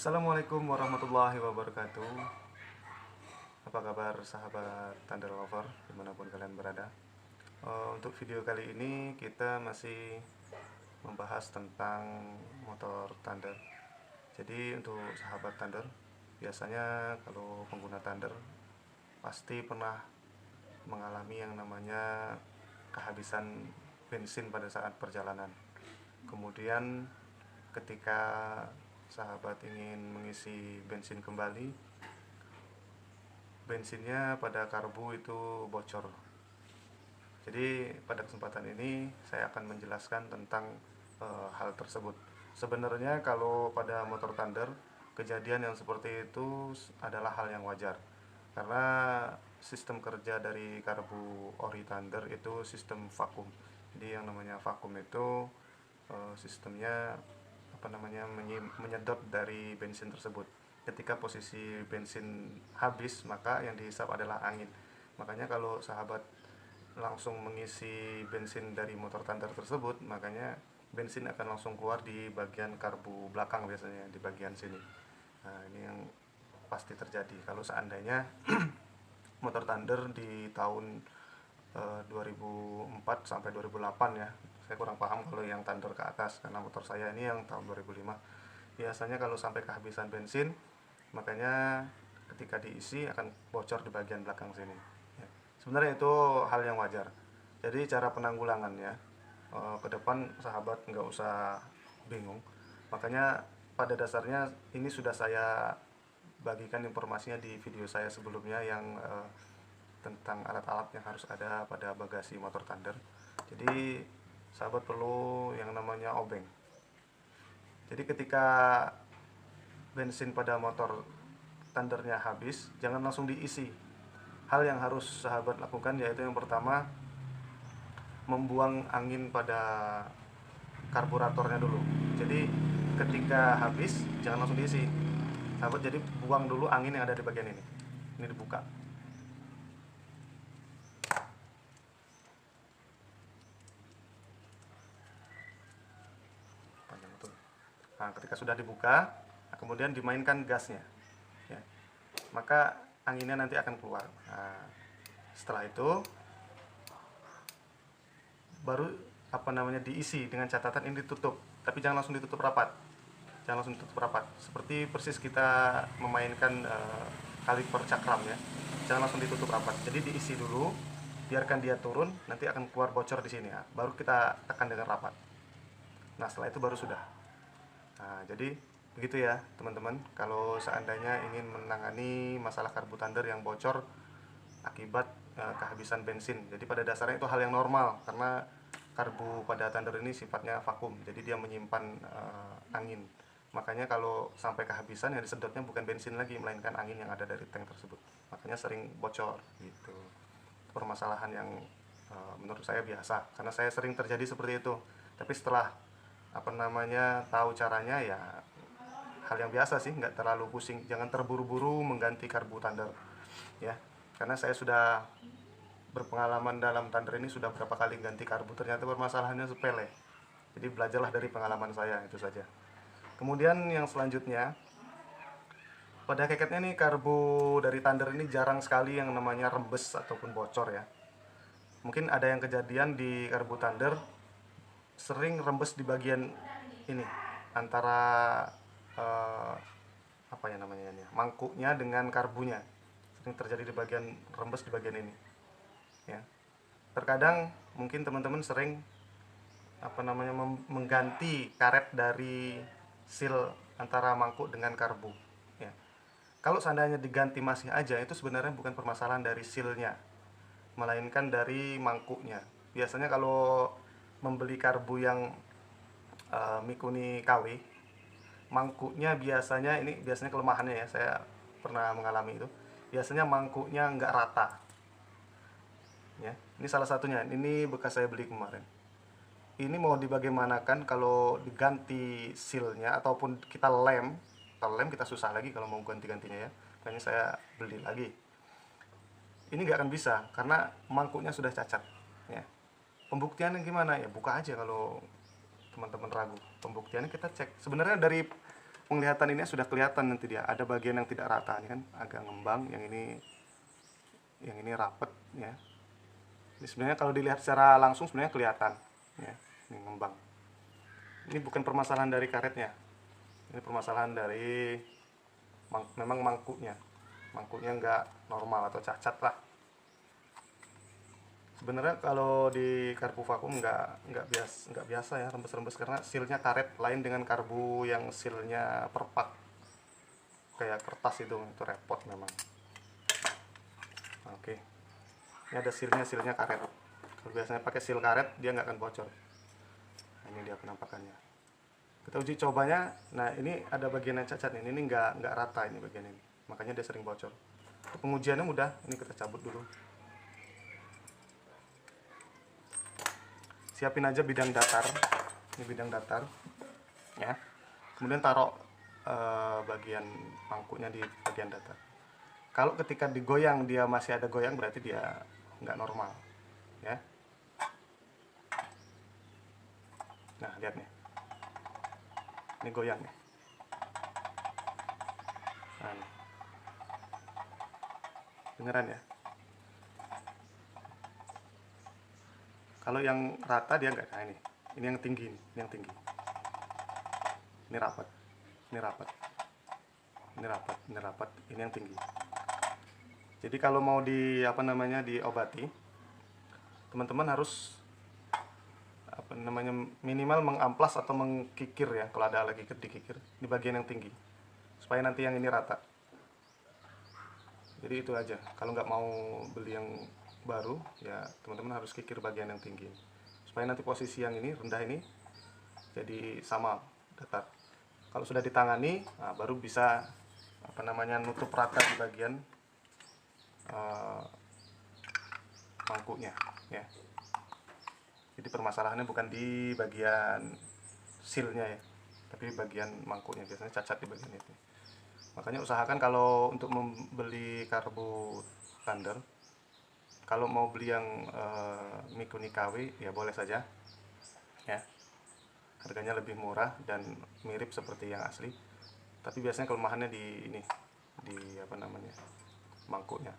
Assalamualaikum warahmatullahi wabarakatuh. Apa kabar sahabat Thunder Lover dimanapun kalian berada. Untuk video kali ini kita masih membahas tentang motor Thunder. Jadi untuk sahabat Thunder, biasanya kalau pengguna Thunder pasti pernah mengalami yang namanya kehabisan bensin pada saat perjalanan. Kemudian ketika sahabat ingin mengisi bensin kembali, bensinnya pada karbu itu bocor. Jadi pada kesempatan ini saya akan menjelaskan tentang hal tersebut. Sebenarnya kalau pada motor Thunder, kejadian yang seperti itu adalah hal yang wajar, karena sistem kerja dari karbu ori Thunder itu sistem vakum. Jadi yang namanya vakum itu sistemnya menyedot dari bensin tersebut. Ketika posisi bensin habis, maka yang dihisap adalah angin. Makanya kalau sahabat langsung mengisi bensin dari motor Thunder tersebut, makanya bensin akan langsung keluar di bagian karbu belakang, biasanya di bagian sini. Nah, ini yang pasti terjadi kalau seandainya motor Thunder di tahun 2004 sampai 2008 ya. Saya kurang paham kalau yang Thunder ke atas, karena motor saya ini yang tahun 2005. Biasanya kalau sampai kehabisan bensin, makanya ketika diisi akan bocor di bagian belakang sini ya. Sebenarnya itu hal yang wajar. Jadi cara penanggulangannya, ke depan sahabat nggak usah bingung. Makanya pada dasarnya ini sudah saya bagikan informasinya di video saya sebelumnya yang tentang alat-alat yang harus ada pada bagasi motor Thunder. Jadi sahabat perlu yang namanya obeng. Jadi ketika bensin pada motor Thundernya habis, jangan langsung diisi. Hal yang harus sahabat lakukan yaitu yang pertama, membuang angin pada karburatornya dulu. Jadi ketika habis jangan langsung diisi, sahabat. Jadi buang dulu angin yang ada di bagian ini. Ini dibuka. Nah, ketika sudah dibuka, kemudian dimainkan gasnya ya, maka anginnya nanti akan keluar. Nah, setelah itu baru diisi, dengan catatan ini ditutup, tapi jangan langsung ditutup rapat. Seperti persis kita memainkan kaliper cakram ya, jangan langsung ditutup rapat. Jadi diisi dulu, biarkan dia turun, nanti akan keluar bocor di sini ya, baru kita tekan dengan rapat. Nah, setelah itu baru sudah. Nah, jadi begitu ya teman-teman, kalau seandainya ingin menangani masalah karbu Thunder yang bocor akibat kehabisan bensin. Jadi pada dasarnya itu hal yang normal, karena karbu pada Thunder ini sifatnya vakum, jadi dia menyimpan angin. Makanya kalau sampai kehabisan, yang disedotnya bukan bensin lagi, melainkan angin yang ada dari tank tersebut. Makanya sering bocor gitu. Permasalahan yang menurut saya biasa, karena saya sering terjadi seperti itu. Tapi setelah tahu caranya, ya hal yang biasa sih, nggak terlalu pusing. Jangan terburu-buru mengganti karbu Thunder ya, karena saya sudah berpengalaman dalam Thunder ini, sudah berapa kali ganti karbu, ternyata permasalahannya sepele. Jadi belajarlah dari pengalaman saya, itu saja. Kemudian yang selanjutnya, pada hakikatnya nih karbu dari Thunder ini jarang sekali yang namanya rembes ataupun bocor ya. Mungkin ada yang kejadian di karbu Thunder sering rembes di bagian ini, antara mangkuknya dengan karbunya. Sering terjadi di bagian rembes di bagian ini ya. Terkadang mungkin teman-teman sering mengganti karet dari seal antara mangkuk dengan karbu ya. Kalau seandainya diganti masih aja, itu sebenarnya bukan permasalahan dari sealnya, melainkan dari mangkuknya. Biasanya kalau membeli karbu yang Mikuni KW, mangkuknya biasanya kelemahannya ya, saya pernah mengalami itu. Biasanya mangkuknya nggak rata ya. Ini salah satunya, ini bekas saya beli kemarin. Ini mau dibagaimanakan kalau diganti sealnya ataupun kita lem. Kalau lem kita susah lagi kalau mau ganti-gantinya ya, makanya saya beli lagi. Ini nggak akan bisa karena mangkuknya sudah cacat ya. Pembuktiannya gimana ya, buka aja kalau teman-teman ragu. Pembuktiannya kita cek. Sebenarnya dari penglihatan ini sudah kelihatan nanti dia ada bagian yang tidak rata, ini kan agak ngembang, yang ini rapat ya. Ini sebenarnya kalau dilihat secara langsung sebenarnya kelihatan ya, ini ngembang. Ini bukan permasalahan dari karetnya, ini permasalahan dari memang mangkuknya nggak normal atau cacat lah. Sebenarnya kalau di karbu vakum nggak biasa ya rembes-rembes, karena sealnya karet lain dengan karbu yang sealnya perpak kayak kertas itu repot memang. Oke, ini ada sealnya karet. Kalau biasanya pakai seal karet dia nggak akan bocor. Nah, ini dia penampakannya. Kita uji cobanya. Nah, ini ada bagian yang cacat ini nggak rata ini bagian ini, makanya dia sering bocor. Pengujiannya mudah, ini kita cabut dulu. Siapin aja bidang datar, ini bidang datar ya, kemudian taruh bagian mangkuknya di bagian datar. Kalau ketika digoyang dia masih ada goyang, berarti dia nggak normal ya. Nah, lihat nih, ini goyang nih. Nah, nih. Beneran ya. Kalau yang rata dia nggak, nah ini yang tinggi, ini yang tinggi. Ini rapat, ini rapat, ini rapat, ini rapat, ini yang tinggi. Jadi kalau mau diobati, teman-teman harus minimal mengamplas atau mengkikir ya, kalau ada alat kikir dikikir di bagian yang tinggi, supaya nanti yang ini rata. Jadi itu aja. Kalau nggak mau beli yang baru ya teman-teman harus kikir bagian yang tinggi supaya nanti posisi yang ini rendah ini jadi sama datar. Kalau sudah ditangani, nah, baru bisa nutup rata di bagian mangkuknya ya. Jadi permasalahannya bukan di bagian sealnya ya, tapi bagian mangkuknya, biasanya cacat di bagian itu. Makanya usahakan kalau untuk membeli karbu thunder, kalau mau beli yang Mikuni KW ya boleh saja ya, harganya lebih murah dan mirip seperti yang asli, tapi biasanya kelemahannya di ini, di mangkuknya.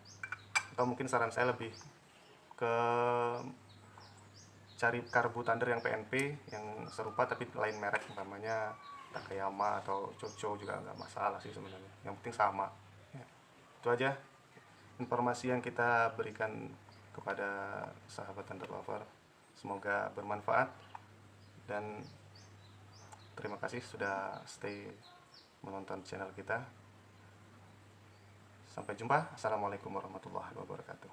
Atau mungkin saran saya lebih ke cari karbu thunder yang PNP yang serupa tapi lain merek, namanya Takayama atau Chocho juga nggak masalah sih sebenarnya, yang penting sama ya. Itu aja informasi yang kita berikan kepada sahabat Thunder Lover, semoga bermanfaat dan terima kasih sudah stay menonton channel kita. Sampai jumpa. Assalamualaikum warahmatullahi wabarakatuh.